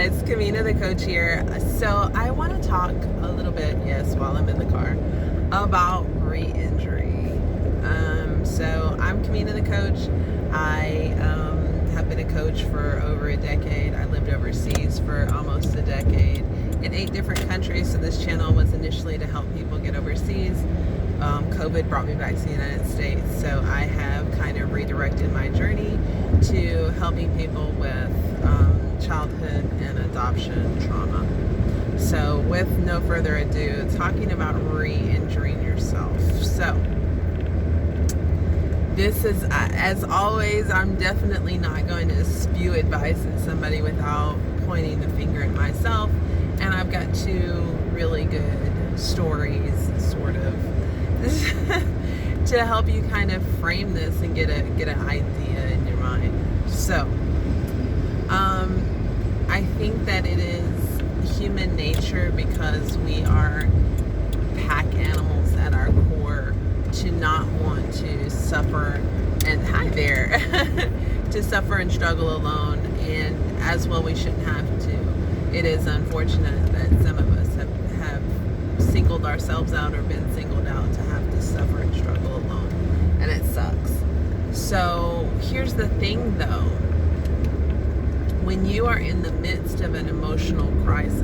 guys, Kamina the Koach here. So I want to talk a little bit, yes, while I'm in the car, about re-injury. So I'm Kamina the Koach. I have been a coach for over a decade. I lived overseas for almost a decade in 8 different countries. So this channel was initially to help people get overseas. COVID brought me back to the United States, so I have kind of redirected my journey to helping people with childhood and adoption trauma. So with no further ado, talking about re-injuring yourself. So this is, as always, I'm definitely not going to spew advice at somebody without pointing the finger at myself, and I've got 2 really good stories, sort of, to help you kind of frame this and get an idea in your mind. So I think that it is human nature, because we are pack animals at our core, to not want to suffer, and hi there, to suffer and struggle alone, and as well we shouldn't have to. It is unfortunate that some of us have singled ourselves out or been singled out to have to suffer and struggle alone, and it sucks. So here's the thing though, when you are in the midst of an emotional crisis,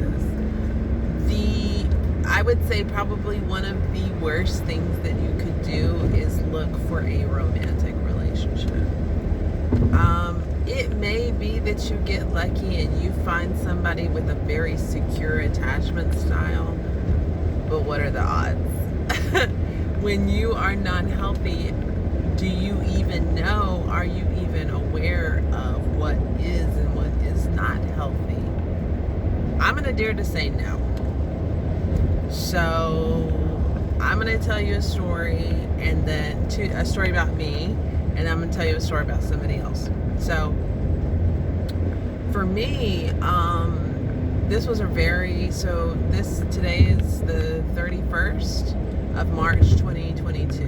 I would say probably one of the worst things that you could do is look for a romantic relationship. It may be that you get lucky and you find somebody with a very secure attachment style, but what are the odds? When you are not healthy, do you even know, are you even aware of what is and what is not healthy? I'm going to dare to say no. So I'm going to tell you a story, and then a story about me, and I'm going to tell you a story about somebody else. So for me, today is the 31st of March 2022,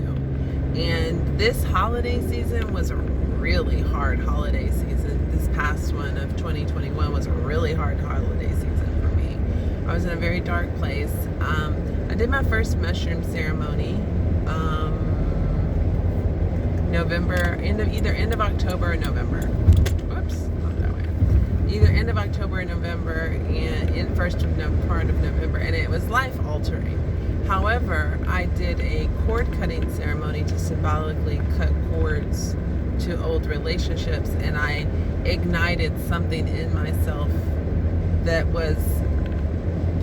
and this holiday season was a really hard holiday season. This past one of 2021 was a really hard holiday season for me. I was in a very dark place. I did my first mushroom ceremony either end of October or November. Whoops, not that way. Either end of October or November, and in part of November, and it was life altering. However, I did a cord cutting ceremony to symbolically cut cords to old relationships, and I ignited something in myself that was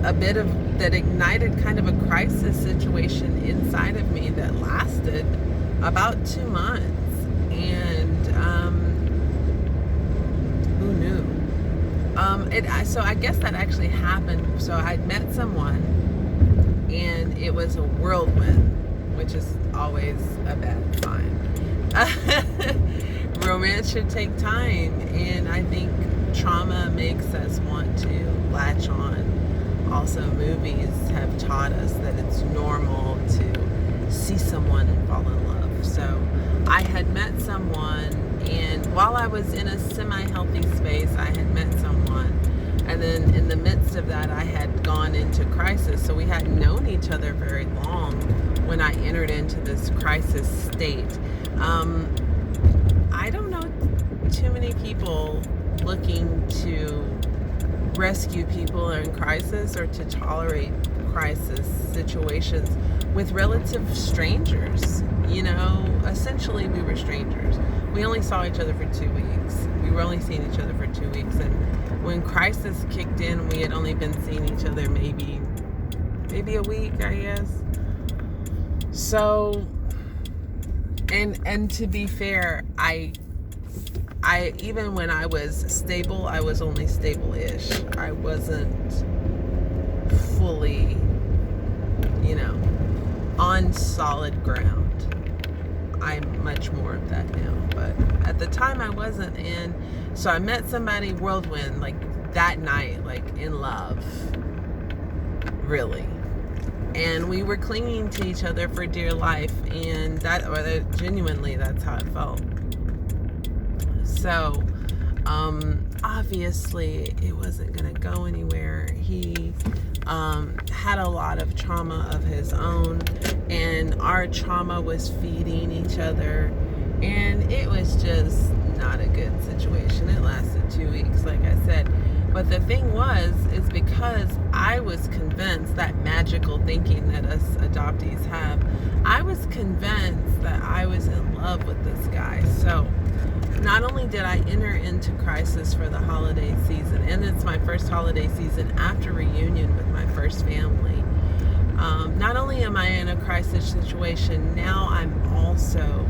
that ignited kind of a crisis situation inside of me that lasted about 2 months. And who knew? So I guess that actually happened. So I'd met someone, and it was a whirlwind, which is always a bad sign. Romance should take time, and I think trauma makes us want to latch on. Also, movies have taught us that it's normal to see someone and fall in love. So I had met someone, and while I was in a semi-healthy space, I had met someone, and then in the midst of that, I had gone into crisis. So we hadn't known each other very long when I entered into this crisis state. I don't know too many people looking to rescue people in crisis or to tolerate crisis situations with relative strangers. You know, essentially we were strangers. We only saw each other for 2 weeks. We were only seeing each other for 2 weeks, and when crisis kicked in, we had only been seeing each other maybe a week, I guess. So, and to be fair, I even when I was stable, I was only stable-ish. I wasn't fully, on solid ground. I'm much more of that now, but at the time I wasn't. And so I met somebody whirlwind, like that night, like in love, really. And we were clinging to each other for dear life, and genuinely, that's how it felt. So Obviously it wasn't going to go anywhere. He had a lot of trauma of his own, and our trauma was feeding each other, and it was just not a good situation. It lasted 2 weeks, like I said. But the thing is because I was convinced, that magical thinking that us adoptees have, I was convinced that I was in love with this guy. So not only did I enter into crisis for the holiday season, and it's my first holiday season after reunion with my first family, not only am I in a crisis situation, now I'm also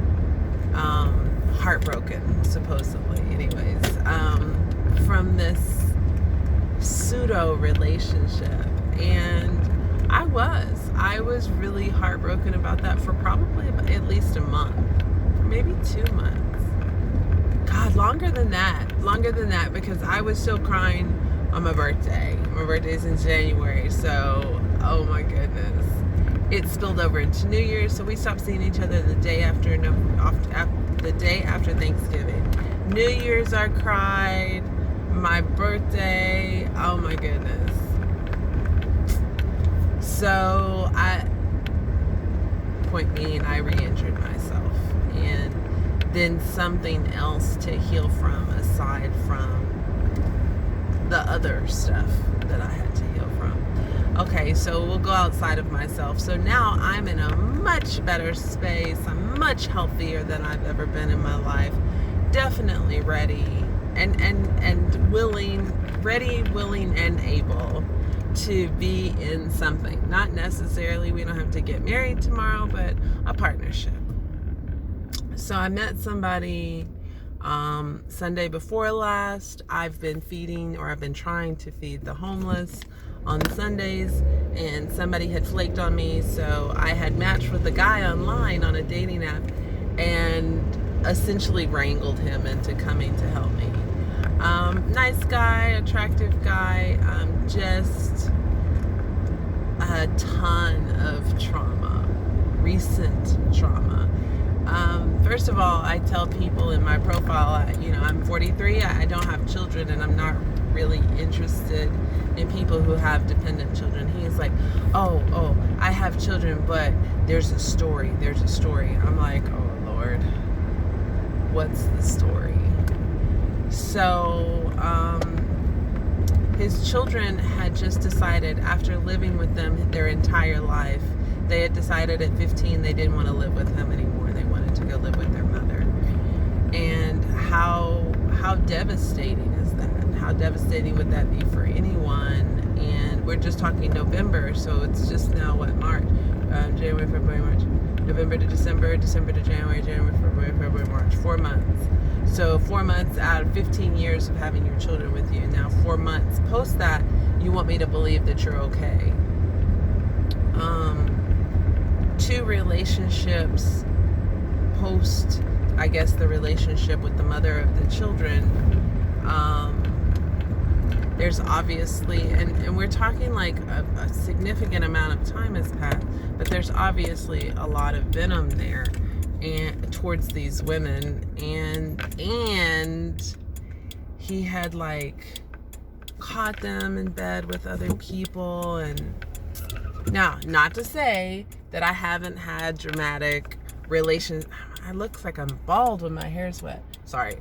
heartbroken, supposedly, anyways, from this pseudo relationship. And I was really heartbroken about that for probably at least a month, maybe 2 months. God, longer than that, because I was still crying on my birthday. My birthday's in January, so oh my goodness, it spilled over into New Year's. So we stopped seeing each other the day after Thanksgiving. New Year's I cried. My birthday, oh my goodness. So I re-injured myself, and then something else to heal from aside from the other stuff that I had to heal from. Okay, so we'll go outside of myself. So now I'm in a much better space. I'm much healthier than I've ever been in my life. Definitely ready and willing, and able to be in something. Not necessarily, we don't have to get married tomorrow, but a partnership. So I met somebody Sunday before last. I've been trying to feed the homeless on Sundays, and somebody had flaked on me, so I had matched with a guy online on a dating app and essentially wrangled him into coming to help me. Nice guy, attractive guy, just a ton of trauma, recent trauma. First of all, I tell people in my profile, I'm 43, I don't have children, and I'm not really interested in people who have dependent children. He's like, oh, I have children, but there's a story. I'm like, oh Lord, what's the story? So, his children had just decided, after living with them their entire life, they had decided at 15 they didn't want to live with him anymore. They wanted to go live with their mother. And how devastating is that? How devastating would that be for anyone? And we're just talking November, so it's just now March, January, February, March, November to December, December to January, January, February, March, 4 months. So 4 months out of 15 years of having your children with you. Now 4 months post that, you want me to believe that you're okay. 2 relationships post, I guess, the relationship with the mother of the children. There's obviously, and we're talking like a significant amount of time has passed, but there's obviously a lot of venom there and towards these women, and he had like caught them in bed with other people. And now, not to say that I haven't had dramatic relations. I look like I'm bald when my hair's wet. Sorry.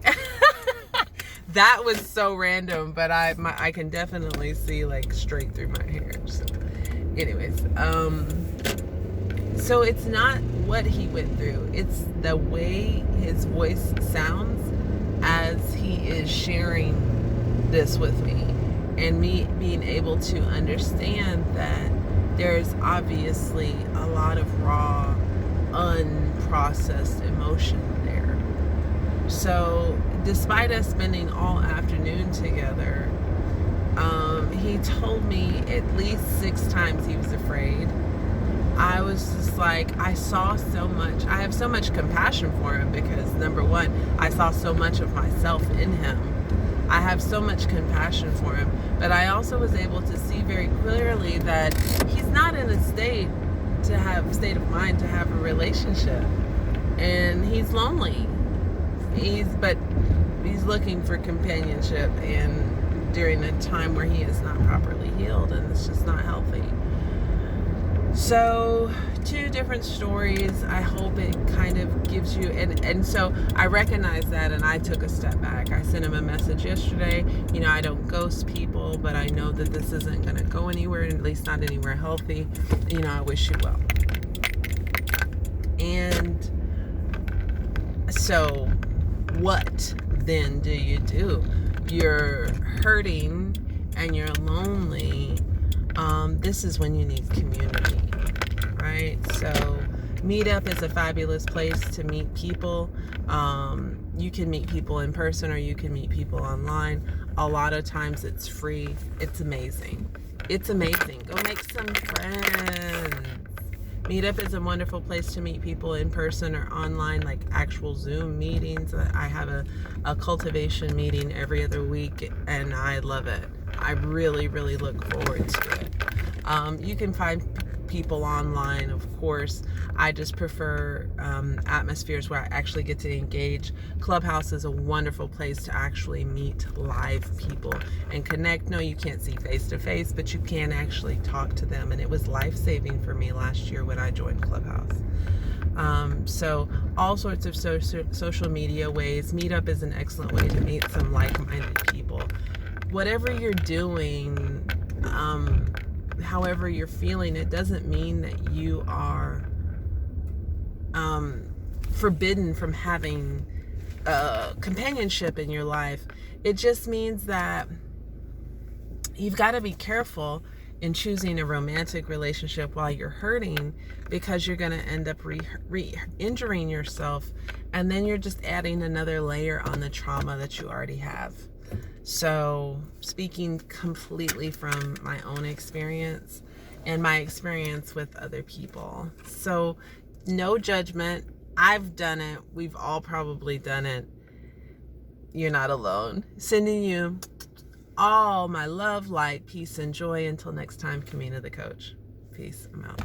That was so random, but I can definitely see like straight through my hair. So anyways, so it's not what he went through, it's the way his voice sounds as he is sharing this with me, and me being able to understand that there's obviously a lot of raw, unprocessed emotion there. So despite us spending all afternoon together, he told me at least 6 times he was afraid. I was just like, I saw so much. I have so much compassion for him because, number one, I saw so much of myself in him. I have so much compassion for him, but I also was able to see very clearly that he's not in a state of mind to have a relationship, and he's lonely. But He's looking for companionship, and during a time where he is not properly healed, and it's just not healthy. So, 2 different stories. I hope it kind of gives you, and so I recognize that, and I took a step back. I sent him a message yesterday. I don't ghost people, but I know that this isn't going to go anywhere, at least not anywhere healthy. I wish you well. And so, what then do you do? You're hurting and you're lonely. This is when you need community, right? So Meetup is a fabulous place to meet people. You can meet people in person, or you can meet people online. A lot of times it's free. It's amazing. Go make some friends. Meetup is a wonderful place to meet people in person or online, like actual Zoom meetings. I have a cultivation meeting every other week, and I love it. I really, really look forward to it. You can find people online, of course. I just prefer atmospheres where I actually get to engage. Clubhouse is a wonderful place to actually meet live people and connect. No, you can't see face to face, but you can actually talk to them, and it was life-saving for me last year when I joined Clubhouse. So all sorts of social media ways. Meetup is an excellent way to meet some like-minded people. Whatever you're doing, however you're feeling, it doesn't mean that you are forbidden from having companionship in your life. It just means that you've got to be careful in choosing a romantic relationship while you're hurting, because you're going to end up injuring yourself, and then you're just adding another layer on the trauma that you already have. So, speaking completely from my own experience and my experience with other people. So, no judgment. I've done it. We've all probably done it. You're not alone. Sending you all my love, light, peace, and joy. Until next time, Kamina the Koach. Peace. I'm out.